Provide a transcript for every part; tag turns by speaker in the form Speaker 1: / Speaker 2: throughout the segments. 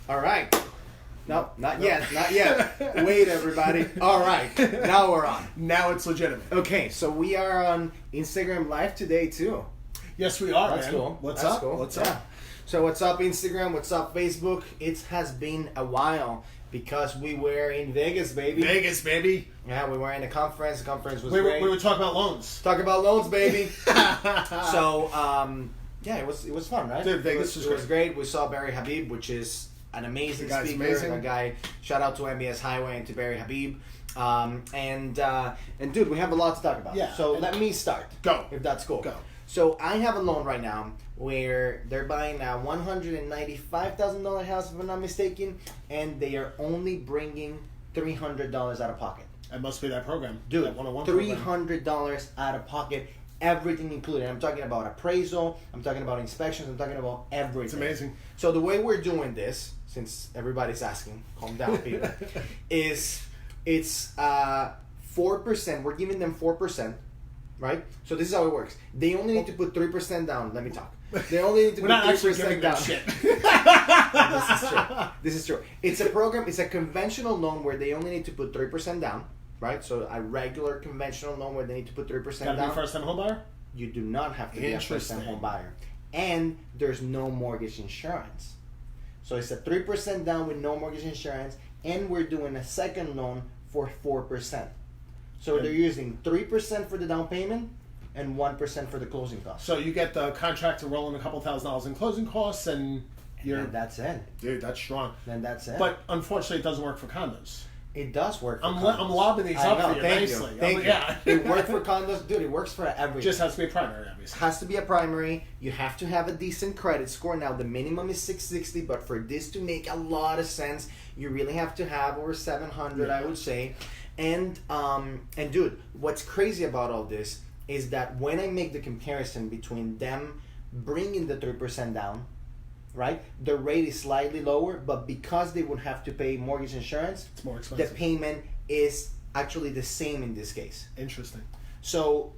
Speaker 1: All right. No, not yet. Not yet. Wait, everybody. All right. Now we're on.
Speaker 2: Now it's legitimate.
Speaker 1: Okay, so we are on Instagram Live today, too.
Speaker 2: Yes, we are,
Speaker 1: That's
Speaker 2: man.
Speaker 1: cool.
Speaker 2: What's
Speaker 1: That's
Speaker 2: up?
Speaker 1: cool.
Speaker 2: What's
Speaker 1: Yeah.
Speaker 2: up?
Speaker 1: So what's up, Instagram? What's up, Facebook? It has been a while because we were in Vegas, baby.
Speaker 2: Vegas, baby.
Speaker 1: Yeah, we were in a conference. The conference was
Speaker 2: We
Speaker 1: great.
Speaker 2: were talking about loans.
Speaker 1: Talk about loans, baby. So, yeah, it was fun, right?
Speaker 2: Dude, Vegas
Speaker 1: it was great. We saw Barry Habib, which is an amazing
Speaker 2: The guy's
Speaker 1: speaker.
Speaker 2: amazing.
Speaker 1: A guy. Shout out to MBS Highway and to Barry Habib. And dude, we have a lot to talk about.
Speaker 2: Yeah.
Speaker 1: So let me start.
Speaker 2: Go.
Speaker 1: If that's cool.
Speaker 2: Go.
Speaker 1: So I have a loan right now where they're buying a $195,000 house, if I'm not mistaken, and they are only bringing $300 out of pocket.
Speaker 2: That must be that program.
Speaker 1: Dude,
Speaker 2: that 101 program.
Speaker 1: $300 out of pocket, everything included. I'm talking about appraisal, I'm talking about inspections, I'm talking about everything.
Speaker 2: It's amazing.
Speaker 1: So the way we're doing this, since everybody's asking, calm down, people, is it's 4%. We're giving them 4%, right? So this is how it works. They only need to put 3% down. Let me talk. They only need to
Speaker 2: We're
Speaker 1: put
Speaker 2: not actually
Speaker 1: 3%
Speaker 2: giving
Speaker 1: down.
Speaker 2: them shit.
Speaker 1: This is true. This is true. It's a program. It's a conventional loan where they only need to put 3% down, right? So a regular conventional loan where they need to put 3%
Speaker 2: Gotta be a
Speaker 1: down.
Speaker 2: first-time home buyer?
Speaker 1: You do not have to be a first-time
Speaker 2: Interesting.
Speaker 1: home buyer, and there's no mortgage insurance. So it's a 3% down with no mortgage insurance, and we're doing a second loan for 4%. So
Speaker 2: Good.
Speaker 1: they're using 3% for the down payment and 1% for the closing costs.
Speaker 2: So you get the contract to roll in a couple $1,000s in closing costs, and you're...
Speaker 1: And that's it.
Speaker 2: Dude, that's strong.
Speaker 1: Then that's it.
Speaker 2: But unfortunately, it doesn't work for condos.
Speaker 1: it does work for
Speaker 2: I'm
Speaker 1: condos.
Speaker 2: lobbing these
Speaker 1: I
Speaker 2: up
Speaker 1: know,
Speaker 2: for you
Speaker 1: thank
Speaker 2: nicely.
Speaker 1: You. Thank you.
Speaker 2: Yeah.
Speaker 1: It works for condos. Dude, it works for everything.
Speaker 2: Just has to be a primary, obviously.
Speaker 1: Has to be a primary. You have to have a decent credit score. Now the minimum is 660, but for this to make a lot of sense, you really have to have over 700, I would say. And dude, what's crazy about all this is that when I make the comparison between them bringing the 3% down, right? The rate is slightly lower, but because they would have to pay mortgage insurance,
Speaker 2: It's more
Speaker 1: the
Speaker 2: expensive.
Speaker 1: payment is actually the same in this case.
Speaker 2: Interesting.
Speaker 1: So,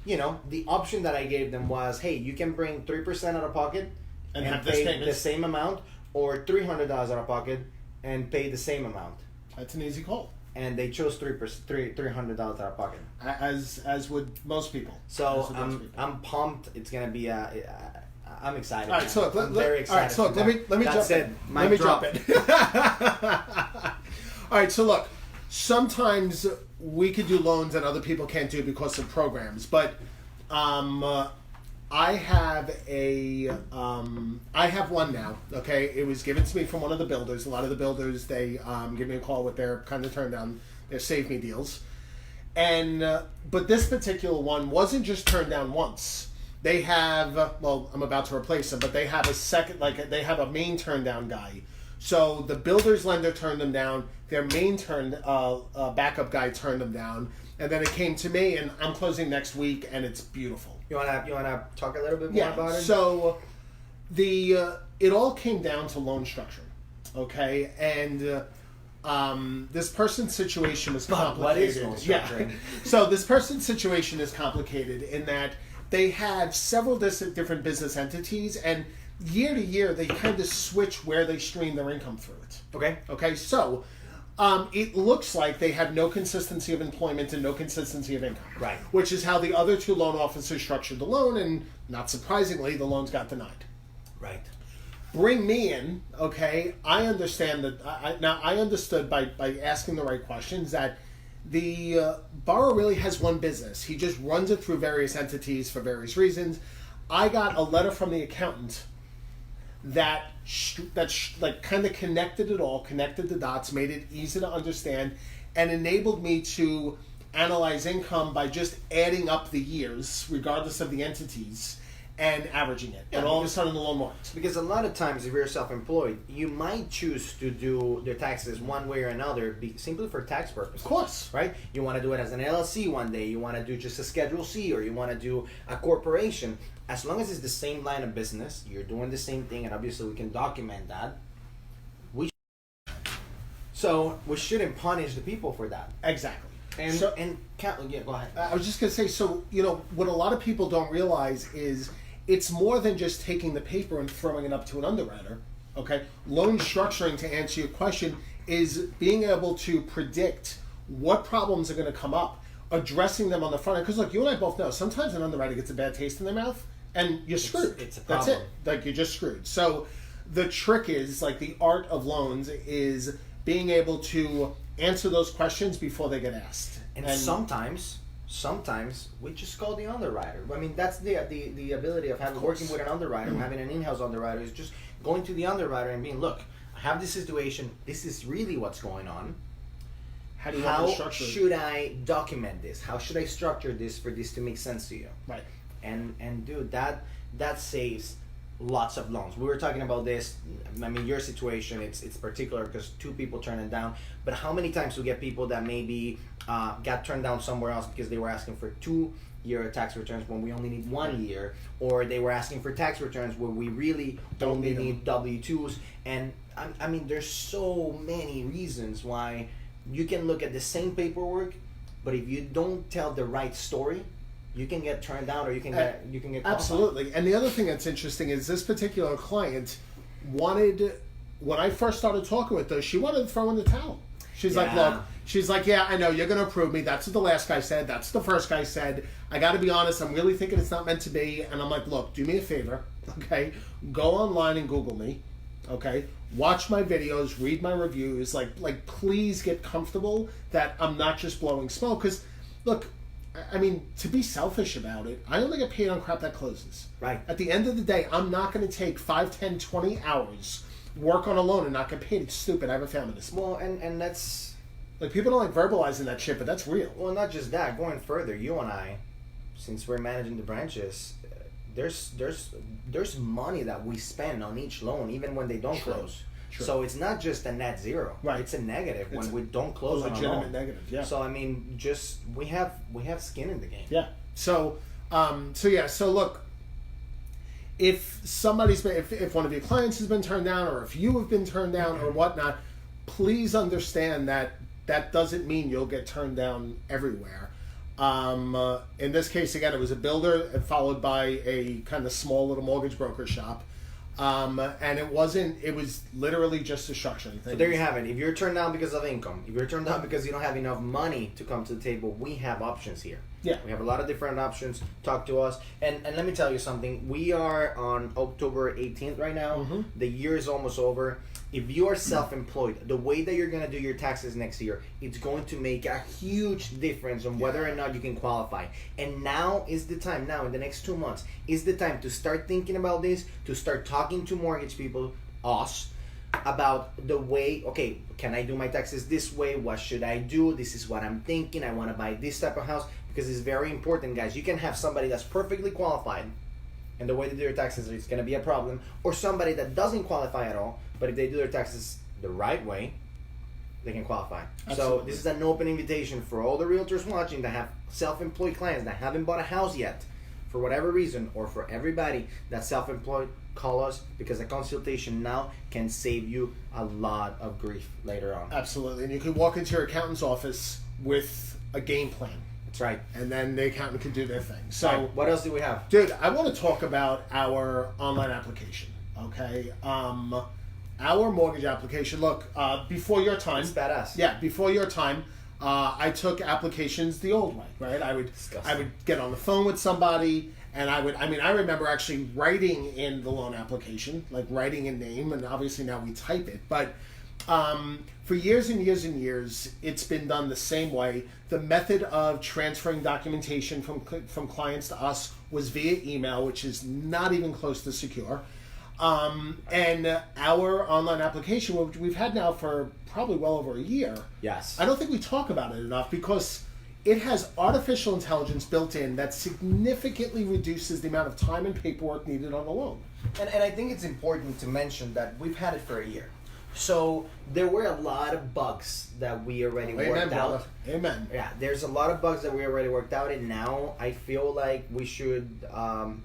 Speaker 1: you know, the option that I gave them was, hey, you can bring 3% out of pocket
Speaker 2: And
Speaker 1: and
Speaker 2: have this
Speaker 1: pay
Speaker 2: payment.
Speaker 1: the same amount, or $300 out of pocket and pay the same amount.
Speaker 2: That's an easy call.
Speaker 1: And they chose $300 out of pocket.
Speaker 2: As would most people.
Speaker 1: So
Speaker 2: As would most people.
Speaker 1: I'm pumped. It's gonna be I'm excited.
Speaker 2: All right,
Speaker 1: man.
Speaker 2: so look,
Speaker 1: I'm very excited.
Speaker 2: All right, so look, let me
Speaker 1: That's
Speaker 2: jump
Speaker 1: it.
Speaker 2: in.
Speaker 1: Mic
Speaker 2: Let me
Speaker 1: drop.
Speaker 2: jump in. All right, so look, sometimes we could do loans that other people can't do because of programs, but I have one now. Okay, it was given to me from one of the builders. A lot of the builders, they give me a call with their kind of turn down their save me deals, and but this particular one wasn't just turned down once. They have, well, I'm about to replace them, but they have a second, like they have a main turn down guy. So the builder's lender turned them down. Their main backup guy turned them down, and then it came to me, and I'm closing next week, and it's beautiful.
Speaker 1: You wanna talk a little bit more about it?
Speaker 2: So it all came down to loan structure, okay, and this person's situation was complicated.
Speaker 1: What is loan structuring?
Speaker 2: Yeah. So this person's situation is complicated in that they have several different business entities, and year to year they kind of switch where they stream their income through it.
Speaker 1: Okay.
Speaker 2: Okay, so it looks like they have no consistency of employment and no consistency of income.
Speaker 1: Right.
Speaker 2: Which is how the other two loan officers structured the loan, and not surprisingly, the loans got denied.
Speaker 1: Right.
Speaker 2: Bring me in, okay? I understand that. I understood by asking the right questions that the borrower really has one business. He just runs it through various entities for various reasons. I got a letter from the accountant that like kind of connected it all, connected the dots, made it easy to understand, and enabled me to analyze income by just adding up the years, regardless of the entities, and averaging it.
Speaker 1: Yeah,
Speaker 2: and all of a sudden the loan worked.
Speaker 1: Because a lot of times, if you're self-employed, you might choose to do their taxes one way or another, simply for tax purposes.
Speaker 2: Of course.
Speaker 1: Right? You want to do it as an LLC one day, you want to do just a Schedule C, or you want to do a corporation. As long as it's the same line of business, you're doing the same thing, and obviously we can document that. So we shouldn't punish the people for that.
Speaker 2: Exactly.
Speaker 1: And
Speaker 2: So-
Speaker 1: yeah, go ahead.
Speaker 2: I was just going to say, so, what a lot of people don't realize is it's more than just taking the paper and throwing it up to an underwriter. Okay, loan structuring, to answer your question, is being able to predict what problems are going to come up, addressing them on the front end. Because look, you and I both know sometimes an underwriter gets a bad taste in their mouth, and you're screwed.
Speaker 1: It's a problem.
Speaker 2: That's it. Like, you're just screwed. So the trick is, like, the art of loans is being able to answer those questions before they get asked.
Speaker 1: And sometimes we just call the underwriter. I mean, that's the ability of working with an underwriter, having an in-house underwriter, is just going to the underwriter and being, look, I have this situation. This is really what's going on. How should I document this? How should I structure this for this to make sense to you?
Speaker 2: Right.
Speaker 1: And dude, that saves lots of loans. We were talking about this. I mean, your situation, it's particular because 2 people turned it down. But how many times we get people that maybe got turned down somewhere else because they were asking for 2-year tax returns when we only need 1 year, or they were asking for tax returns where we really only need W-2s. And I mean, there's so many reasons why you can look at the same paperwork, but if you don't tell the right story, you can get turned down, or you can get
Speaker 2: absolutely. And the other thing that's interesting is this particular client wanted, when I first started talking with her, she wanted to throw in the towel. She's like, look, she's like, yeah, I know you're going to approve me. That's what the last guy said. That's what the first guy said. I got to be honest. I'm really thinking it's not meant to be. And I'm like, look, do me a favor. Okay. Go online and Google me. Okay. Watch my videos, read my reviews. Like, please get comfortable that I'm not just blowing smoke. Because, look, I mean, to be selfish about it, I only get paid on crap that closes.
Speaker 1: Right.
Speaker 2: At the end of the day, I'm not going to take 5, 10, 20 hours, work on a loan, and not get paid. It's stupid. I have a family to support.
Speaker 1: Well, and that's...
Speaker 2: Like, people don't like verbalizing that shit, but that's real.
Speaker 1: Well, not just that. Going further, you and I, since we're managing the branches, there's money that we spend on each loan, even when they don't close. True. So it's not just a net zero.
Speaker 2: Right.
Speaker 1: It's a negative when we don't close on a loan.
Speaker 2: Legitimate negative. Yeah.
Speaker 1: So I mean, just we have skin in the game.
Speaker 2: Yeah. So look, if somebody's been, if one of your clients has been turned down, or if you have been turned down or whatnot, please understand that doesn't mean you'll get turned down everywhere. In this case, again, it was a builder followed by a kind of small little mortgage broker shop. And it was literally just a structuring thing.
Speaker 1: So there you have it. If you're turned down because of income, if you're turned down because you don't have enough money to come to the table, we have options here.
Speaker 2: Yeah.
Speaker 1: We have a lot of different options. Talk to us. And let me tell you something. We are on October 18th right now. Mm-hmm. The year is almost over. If you are self-employed, the way that you're going to do your taxes next year, it's going to make a huge difference on whether or not you can qualify. And now is the time, in the next 2 months, is the time to start thinking about this, to start talking to mortgage people, us, about the way, okay, can I do my taxes this way? What should I do? This is what I'm thinking. I want to buy this type of house, because it's very important, guys. You can have somebody that's perfectly qualified, and the way they do their taxes is going to be a problem, or somebody that doesn't qualify at all, but if they do their taxes the right way, they can qualify. Absolutely. So this is an open invitation for all the realtors watching that have self-employed clients that haven't bought a house yet, for whatever reason, or for everybody that's self-employed, call us, because a consultation now can save you a lot of grief later on.
Speaker 2: Absolutely. And you can walk into your accountant's office with a game plan.
Speaker 1: That's right.
Speaker 2: And then the accountant can do their thing. So,
Speaker 1: right. What else do we have?
Speaker 2: Dude, I want to talk about our online application. Okay. Our mortgage application. Look, before your time.
Speaker 1: It's badass.
Speaker 2: Yeah, before your time, I took applications the old way, right? I would get on the phone with somebody, and I remember actually writing in the loan application, like writing a name, and obviously now we type it, but for years and years and years, it's been done the same way. The method of transferring documentation from clients to us was via email, which is not even close to secure. And our online application, which we've had now for probably well over a year.
Speaker 1: Yes.
Speaker 2: I don't think we talk about it enough because it has artificial intelligence built in that significantly reduces the amount of time and paperwork needed on a loan.
Speaker 1: And I think it's important to mention that we've had it for a year. So there were a lot of bugs that we already worked out.
Speaker 2: Amen.
Speaker 1: Yeah, there's a lot of bugs that we already worked out, and now I feel like we should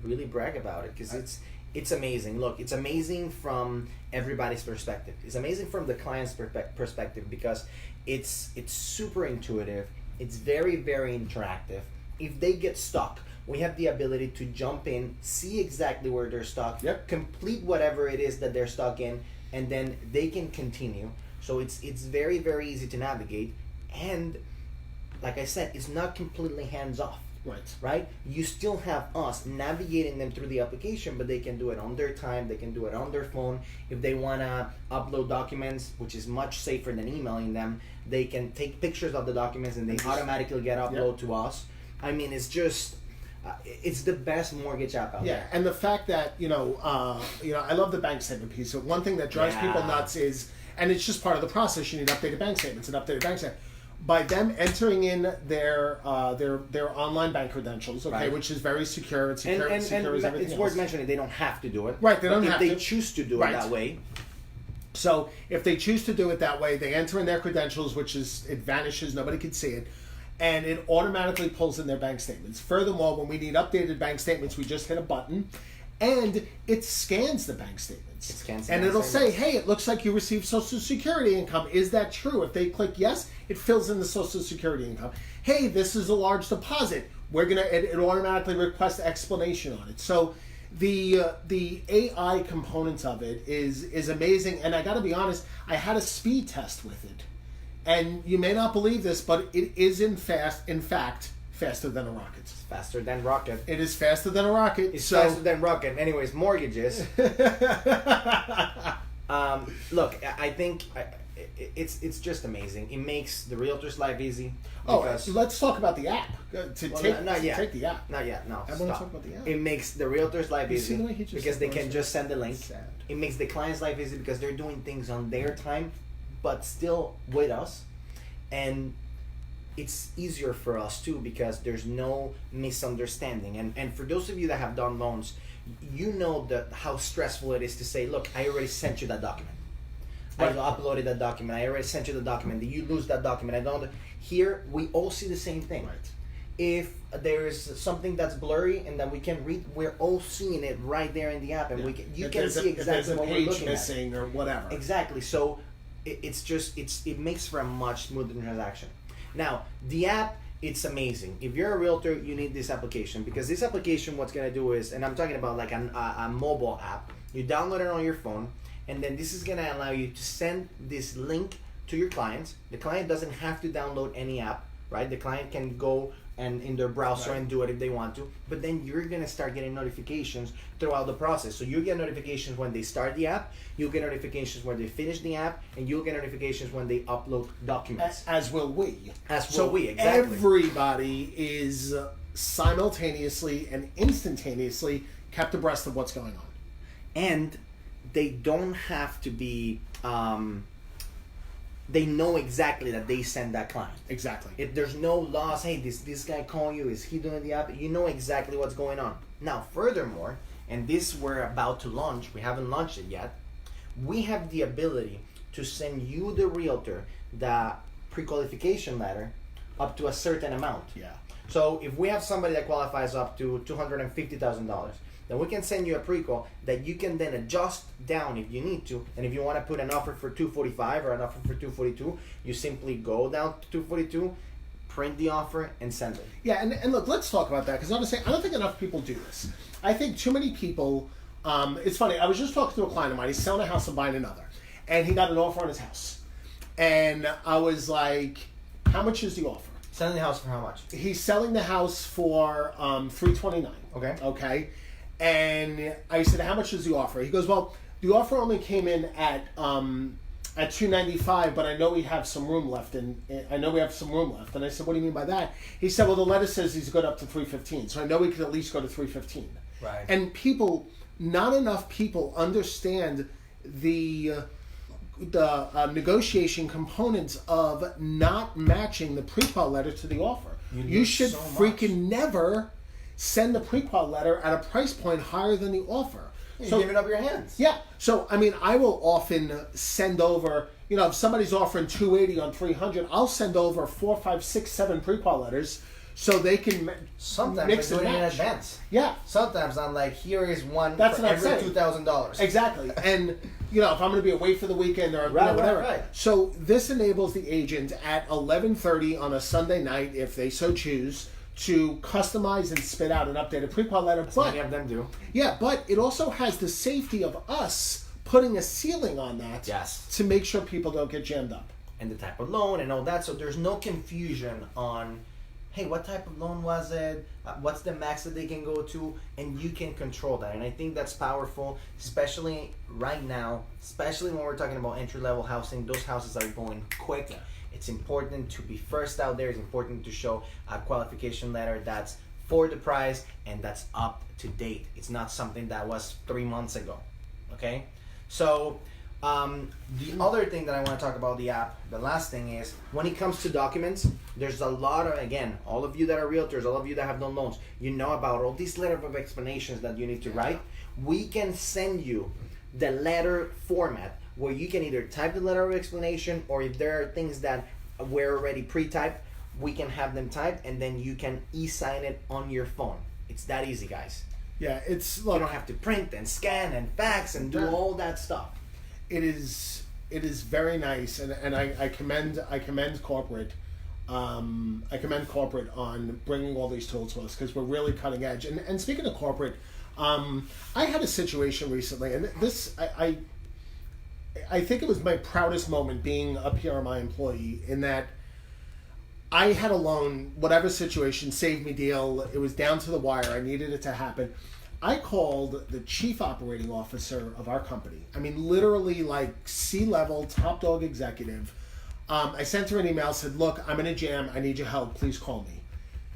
Speaker 1: really brag about it, because it's amazing. Look, it's amazing from everybody's perspective. It's amazing from the client's perspective, because it's super intuitive. It's very, very interactive. If they get stuck, we have the ability to jump in, see exactly where they're stuck, complete whatever it is that they're stuck in, and then they can continue. So it's very, very easy to navigate, and like I said, it's not completely hands off. Right? You still have us navigating them through the application, but they can do it on their time, they can do it on their phone. If they want to upload documents, which is much safer than emailing them, they can take pictures of the documents and they automatically get uploaded to us. I mean, it's just it's the best mortgage app out there.
Speaker 2: And the fact that I love the bank statement piece. So one thing that drives people nuts is, and it's just part of the process, you need updated bank statements and updated bank statements. By them entering in their online bank credentials, which is very secure. It's secure, secure as everything
Speaker 1: it's
Speaker 2: else.
Speaker 1: worth mentioning they don't have to do it.
Speaker 2: Right, they don't have to.
Speaker 1: If they choose to do it that way.
Speaker 2: So if they choose to do it that way, they enter in their credentials, it vanishes, nobody can see it, and it automatically pulls in their bank statements. Furthermore, when we need updated bank statements, we just hit a button, and it scans the bank statements. And it'll say, hey, it looks like you received Social Security income. Is that true? If they click yes, it fills in the Social Security income. Hey, this is a large deposit. It automatically requests explanation on it. So the AI components of it is amazing. And I got to be honest, I had a speed test with it. And you may not believe this, but it is in fact faster than a rocket.
Speaker 1: It's faster than rocket.
Speaker 2: It is faster than a rocket.
Speaker 1: It's faster than rocket. Anyways, mortgages. Look, I think it's just amazing. It makes the realtor's life easy.
Speaker 2: Let's talk about the app. Take the app.
Speaker 1: Not yet. No.
Speaker 2: I want to talk about the app.
Speaker 1: It makes the realtor's life easy because they can just send the link.
Speaker 2: Sad.
Speaker 1: It makes the client's life easy because they're doing things on their time, but still with us, and it's easier for us too because there's no misunderstanding. And for those of you that have done loans, you know how stressful it is to say, look, I already sent you that document. I uploaded that document. I already sent you the document. You lose that document. I don't. Here, we all see the same thing.
Speaker 2: Right.
Speaker 1: If there is something that's blurry and that we can read, we're all seeing it right there in the app, and you can see exactly what we're looking
Speaker 2: missing or whatever.
Speaker 1: Exactly. So it makes for a much smoother transaction. Now, the app, it's amazing. If you're a realtor, you need this application because this application, what's going to do is, and I'm talking about like a mobile app, you download it on your phone, and then this is going to allow you to send this link to your clients. The client doesn't have to download any app, right? The client can go and in their browser and do it if they want to, but then you're going to start getting notifications throughout the process. So you get notifications when they start the app, you'll get notifications when they finish the app, and you'll get notifications when they upload documents.
Speaker 2: As will we.
Speaker 1: Exactly.
Speaker 2: Everybody is simultaneously and instantaneously kept abreast of what's going on.
Speaker 1: And they don't have to be... they know exactly that they send that client.
Speaker 2: Exactly.
Speaker 1: If there's no loss, hey, this guy calling you, is he doing the app? You know exactly what's going on. Now, furthermore, and this we're about to launch, we haven't launched it yet, we have the ability to send you, the realtor, the pre-qualification letter up to a certain amount.
Speaker 2: Yeah.
Speaker 1: So if we have somebody that qualifies up to $250,000, then we can send you a pre-qual that you can then adjust down if you need to. And if you want to put an offer for $245 or an offer for $242, you simply go down to $242, print the offer, and send it.
Speaker 2: Yeah, and look, let's talk about that because honestly, I don't think enough people do this. I think too many people. It's funny. I was just talking to a client of mine. He's selling a house and buying another, and he got an offer on his house. And I was like, "How much is the offer?"
Speaker 1: Selling the house for how much?
Speaker 2: He's selling the house for $329.
Speaker 1: Okay.
Speaker 2: Okay. And I said, "How much is the offer?" He goes, "Well, the offer only came in at $295, but I know we have some room left, and I know we have some room left." And I said, "What do you mean by that?" He said, "Well, the letter says he's good up to $315, so I know we could at least go to $315."
Speaker 1: Right.
Speaker 2: And not enough people understand the negotiation components of not matching the pre-qual letter to the offer. You should freaking never send the pre-qual letter at a price point higher than the offer.
Speaker 1: You're giving up your hands.
Speaker 2: Yeah. So, I mean, I will often send over, if somebody's offering $280 on $300, I'll send over 4, 5, 6, 7 pre-qual letters so they can
Speaker 1: sometimes
Speaker 2: mix and
Speaker 1: match. In
Speaker 2: match.
Speaker 1: advance.
Speaker 2: Yeah.
Speaker 1: Sometimes I'm like, here is one
Speaker 2: That's
Speaker 1: for
Speaker 2: what I'm
Speaker 1: every
Speaker 2: saying.
Speaker 1: $2,000.
Speaker 2: Exactly. And, if I'm going to be away for the weekend or whatever.
Speaker 1: Right.
Speaker 2: So this enables the agent at 11:30 on a Sunday night, if they so choose, to customize and spit out an updated pre-qual letter.
Speaker 1: Many of them do.
Speaker 2: Yeah, but it also has the safety of us putting a ceiling on that
Speaker 1: Yes.
Speaker 2: to make sure people don't get jammed up.
Speaker 1: And the type of loan and all that, so there's no confusion on, hey, what type of loan was it? What's the max that they can go to? And you can control that. And I think that's powerful, especially right now, especially when we're talking about entry-level housing. Those houses are going quick.
Speaker 2: Yeah.
Speaker 1: It's important to be first out there. It's important to show a qualification letter that's for the price and that's up to date. It's not something that was 3 months ago. Okay? So the other thing that I want to talk about the app, the last thing is, when it comes to documents, there's a lot of, again, all of you that are realtors, all of you that have done loans, you know about all these letters of explanations that you need to write. We can send you the letter format where you can either type the letter of explanation, or if there are things that were already pre-typed, we can have them typed, and then you can e-sign it on your phone. It's that easy, guys.
Speaker 2: Yeah, it's
Speaker 1: You
Speaker 2: look.
Speaker 1: don't have to print and scan and fax and do all that stuff.
Speaker 2: It is very nice, and I commend corporate. I commend corporate on bringing all these tools to us, because we're really cutting edge. And speaking of corporate, I had a situation recently, and this I think it was my proudest moment being a PRMI employee, in that I had a loan, whatever situation, saved me deal. It was down to the wire. I needed it to happen. I called the chief operating officer of our company. I mean, literally like C-level, top dog executive. I sent her an email, said, look, I'm in a jam. I need your help. Please call me.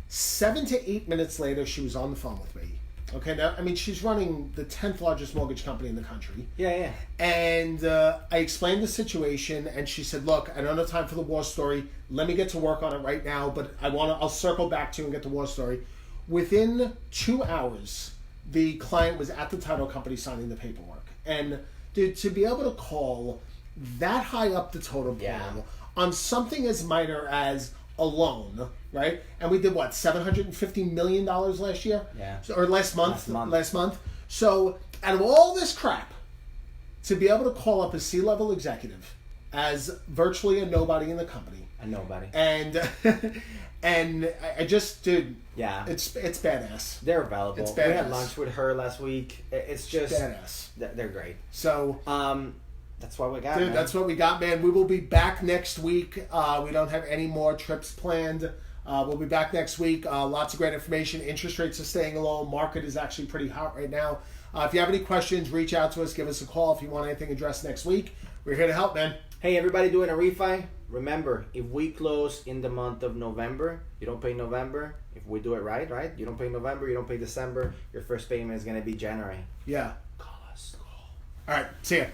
Speaker 2: 7 to 8 minutes later, she was on the phone with me. Okay, now, I mean, she's running the 10th largest mortgage company in the country.
Speaker 1: Yeah.
Speaker 2: And I explained the situation, and she said, look, I don't have time for the war story. Let me get to work on it right now, but I'll circle back to you and get the war story. Within 2 hours, the client was at the title company signing the paperwork. And dude, to be able to call that high up the totem pole on something as minor as a loan, right? And we did what, $750 million last year?
Speaker 1: Yeah.
Speaker 2: Or last month. So out of all this crap, to be able to call up a C-level executive as virtually a nobody in the company.
Speaker 1: A nobody.
Speaker 2: And and I just, dude,
Speaker 1: yeah,
Speaker 2: it's badass.
Speaker 1: They're available.
Speaker 2: It's
Speaker 1: We
Speaker 2: badass.
Speaker 1: had lunch with her last week. It's just
Speaker 2: badass.
Speaker 1: They're great.
Speaker 2: So
Speaker 1: that's what we got,
Speaker 2: dude,
Speaker 1: man.
Speaker 2: that's what we got, man. We will be back next week. We don't have any more trips planned. We'll be back next week. Lots of great information. Interest rates are staying low. Market is actually pretty hot right now. If you have any questions, reach out to us. Give us a call if you want anything addressed next week. We're here to help, man.
Speaker 1: Hey, everybody doing a refi? Remember, if we close in the month of November, you don't pay November. If we do it right? You don't pay November, you don't pay December. Your first payment is going to be January.
Speaker 2: Yeah.
Speaker 1: Call us.
Speaker 2: All right. See ya.